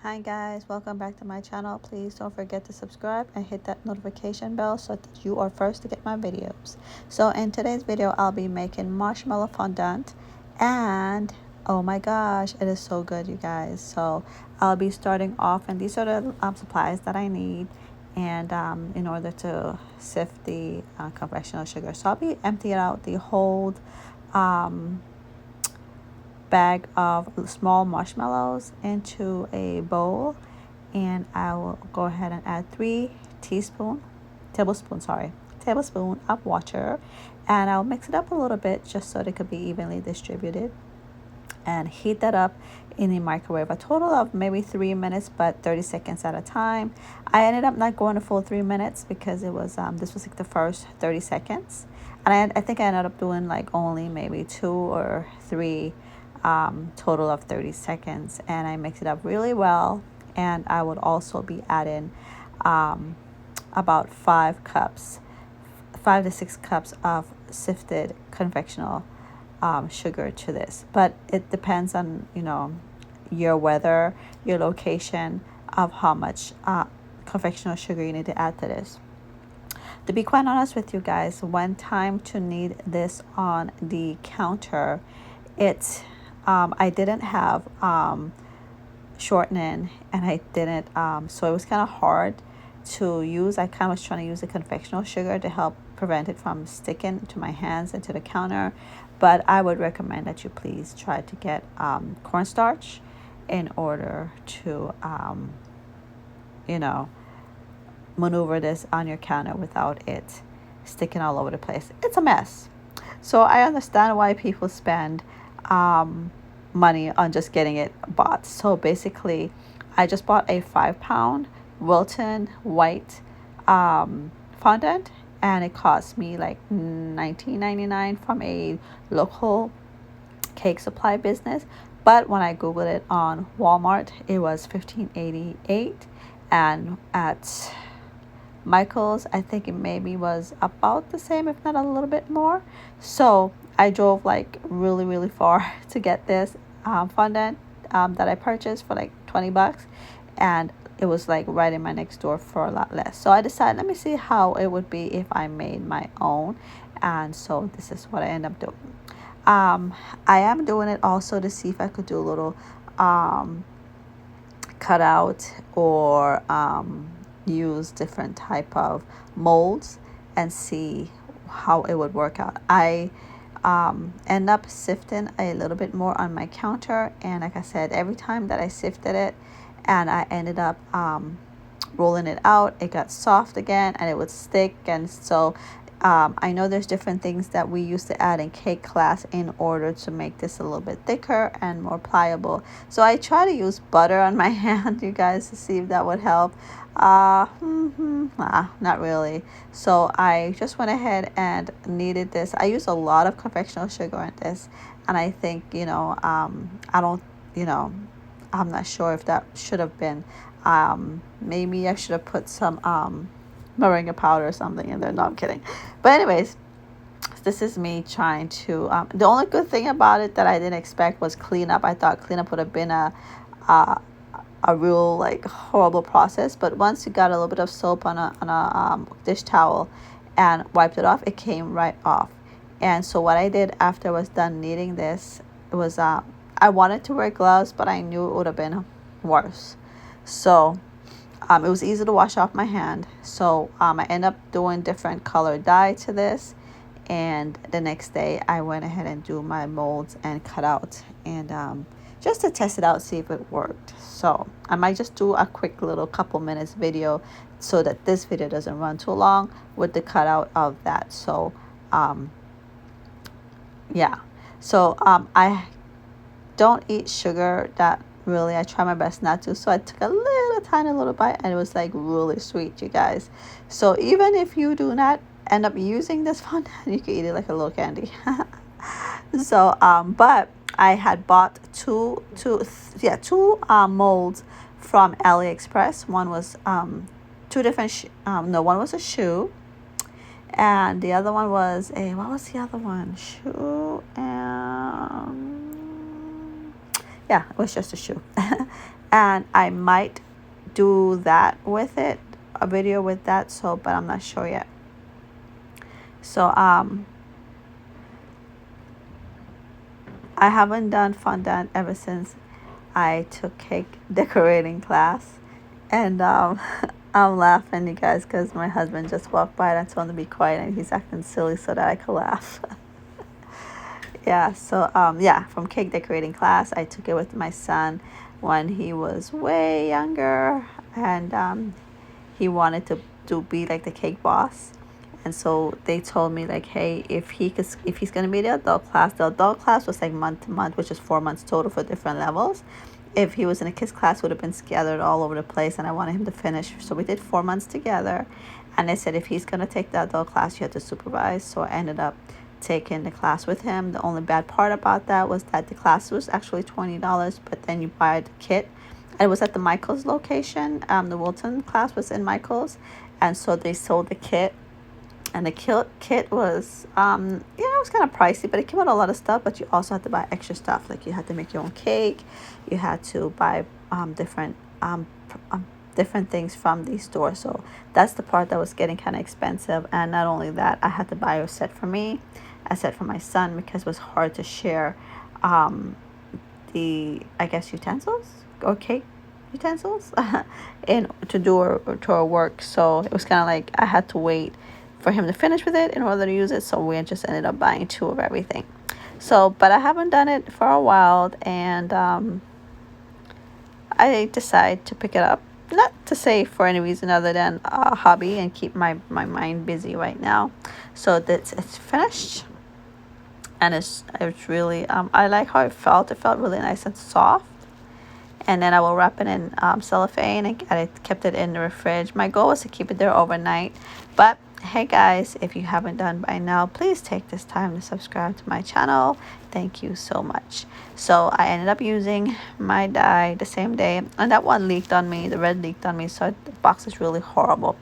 Hi guys, welcome back to my channel. Please don't forget to subscribe and hit that notification bell so that you are first to get my videos. So in today's video, I'll be making marshmallow fondant, and oh my gosh, it is so good, you guys. So I'll be starting off, and these are the supplies that I need, and in order to sift the confectional sugar. So I'll be emptying out the whole bag of small marshmallows into a bowl, and I will go ahead and add 3 tablespoon of water, and I'll mix it up a little bit just so it could be evenly distributed, and heat that up in the microwave a total of maybe 3 minutes, but 30 seconds at a time. I ended up not going a full 3 minutes because it was this was like the first 30 seconds, and I think I ended up doing like only maybe 2 or 3 total of 30 seconds, and I mix it up really well. And I would also be adding about 5 to 6 cups of sifted confectional sugar to this, but it depends on your weather, your location, of how much confectional sugar you need to add to this. To be quite honest with you guys, when time to need this on the counter, it's I didn't have shortening, and I didn't so it was kind of hard to use. I kind of was trying to use the confectional sugar to help prevent it from sticking to my hands and to the counter, but I would recommend that you please try to get cornstarch in order to maneuver this on your counter without it sticking all over the place. It's a mess. So I understand why people spend money on just getting it bought. So basically, I just bought a 5-pound Wilton white fondant, and it cost me like $19.99 from a local cake supply business. But when I googled it on Walmart, it was $15.88, and at Michael's, I think it maybe was about the same, if not a little bit more. So I drove like really far to get this fondant that I purchased for like $20, and it was like right in my next door for a lot less. So I decided, let me see how it would be if I made my own, and so this is what I end up doing. I am doing it also to see if I could do a little cutout, or use different type of molds and see how it would work out. I end up sifting a little bit more on my counter, and like I said, every time that I sifted it and I ended up rolling it out, it got soft again and it would stick. And so I know there's different things that we used to add in cake class in order to make this a little bit thicker and more pliable. So I try to use butter on my hand, you guys, to see if that would help. Not really. So I just went ahead and kneaded this. I use a lot of confectional sugar in this, and I think I don't I'm not sure if that should have been maybe I should have put some moringa powder or something in there. No, I'm kidding. But anyways, this is me trying to the only good thing about it that I didn't expect was cleanup. I thought cleanup would have been a real like horrible process, but once you got a little bit of soap on a dish towel and wiped it off, it came right off. And so what I did after I was done kneading this, it was I wanted to wear gloves, but I knew it would have been worse. So it was easy to wash off my hand. So I ended up doing different color dye to this, and the next day I went ahead and do my molds and cut out, and just to test it out, see if it worked. So I might just do a quick little couple minutes video so that this video doesn't run too long with the cutout of that. So yeah, so I don't eat sugar that really. I try my best not to, so I took a little tiny little bite, and it was like really sweet, you guys. So even if you do not end up using this fondant, you can eat it like a little candy. So but I had bought two molds from AliExpress. One was two different one was a shoe, and the other one was a, what was the other one? Shoe, and yeah, it was just a shoe. and I might do that with it, a video with that, so but I'm not sure yet. So I haven't done fondant ever since I took cake decorating class. And I'm laughing, you guys, because my husband just walked by and I told him to be quiet, and he's acting silly so that I could laugh. Yeah, so yeah, from cake decorating class, I took it with my son when he was way younger, and he wanted to be like the cake boss. And so they told me like, hey, if he's gonna be the adult class was like month to month, which is 4 months total for different levels. If he was in a kids class, would have been scattered all over the place, and I wanted him to finish. So we did 4 months together, and they said if he's gonna take the adult class, you have to supervise. So I ended up taking the class with him. The only bad part about that was that the class was actually $20, but then you buy the kit. It was at the Michaels location. The Wilton class was in Michaels, and so they sold the kit, and the kit was it was kind of pricey, but it came with a lot of stuff. But you also had to buy extra stuff, like you had to make your own cake, you had to buy different things from the store. So that's the part that was getting kind of expensive. And not only that, I had to buy a set for me, a set for my son, because it was hard to share the, I guess, utensils or cake utensils in to do our work. So it was kind of like I had to wait for him to finish with it in order to use it. So we just ended up buying two of everything. So, but I haven't done it for a while, and I decided to pick it up. Not to say for any reason other than a hobby and keep my mind busy right now. So that's it's finished, and it's really I like how it felt. It felt really nice and soft. And then I will wrap it in cellophane and kept it in the fridge. My goal was to keep it there overnight, but hey guys, if you haven't done by now, please take this time to subscribe to my channel. Thank you so much. So I ended up using my dye the same day, and that one leaked on me. The red leaked on me, so the box is really horrible.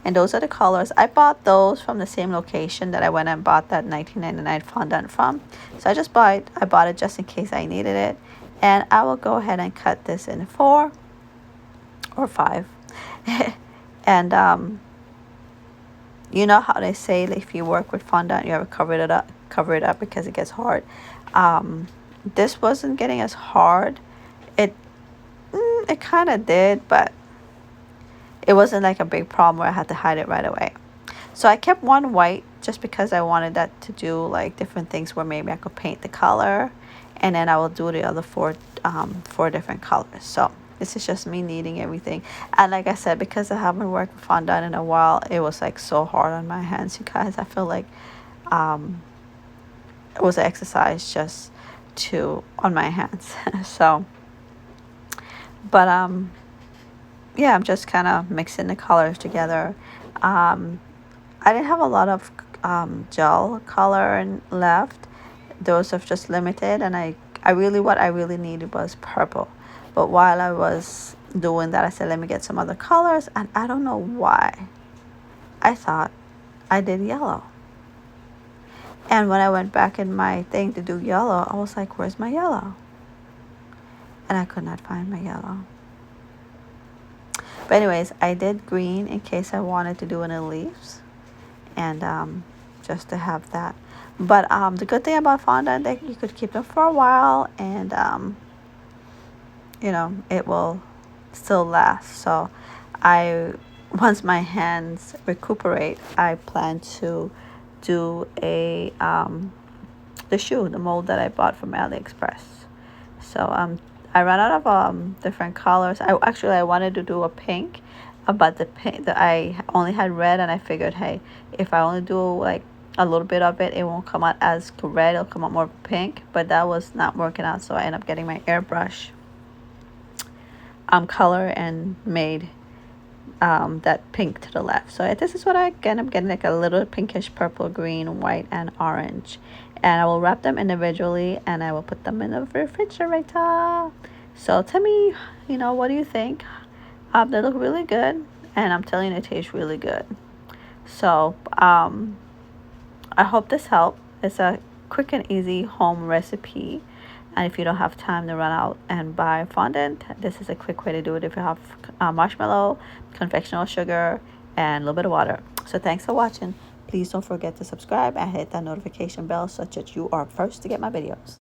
And those are the colors. I bought those from the same location that I went and bought that 1999 fondant from. So I bought it just in case I needed it. And I will go ahead and cut this in 4 or 5. And you know how they say, like, if you work with fondant, you have to cover it up because it gets hard. This wasn't getting as hard. It kind of did, but it wasn't like a big problem where I had to hide it right away. So I kept one white just because I wanted that to do like different things where maybe I could paint the color, and then I will do the other four different colors. So this is just me kneading everything. And like I said, because I haven't worked with fondant in a while, it was like so hard on my hands, you guys. I feel like it was an exercise just on my hands. So, but yeah, I'm just kind of mixing the colors together. I didn't have a lot of gel color left. Those are just limited, and what I really needed was purple. But while I was doing that, I said, let me get some other colors, and I don't know why I thought I did yellow. And when I went back in my thing to do yellow, I was like, where's my yellow? And I could not find my yellow. But anyways, I did green in case I wanted to do any leaves, and just to have that. But the good thing about fondant, that you could keep them for a while, and it will still last. So once my hands recuperate, I plan to do the mold that I bought from AliExpress. So I ran out of different colors. I wanted to do a pink, but the pink that I only had red, and I figured, hey, if I only do like a little bit of it, it won't come out as red, it'll come out more pink. But that was not working out, so I ended up getting my airbrush color and made that pink to the left. So this is what I end up getting, like a little pinkish purple, green, white, and orange. And I will wrap them individually, and I will put them in the refrigerator. So tell me, what do you think? They look really good, and I'm telling you, they taste really good. So I hope this helped. It's a quick and easy home recipe, And if you don't have time to run out and buy fondant, this is a quick way to do it if you have marshmallow, confectional sugar, and a little bit of water. So thanks for watching. Please don't forget to subscribe and hit that notification bell so that you are first to get my videos.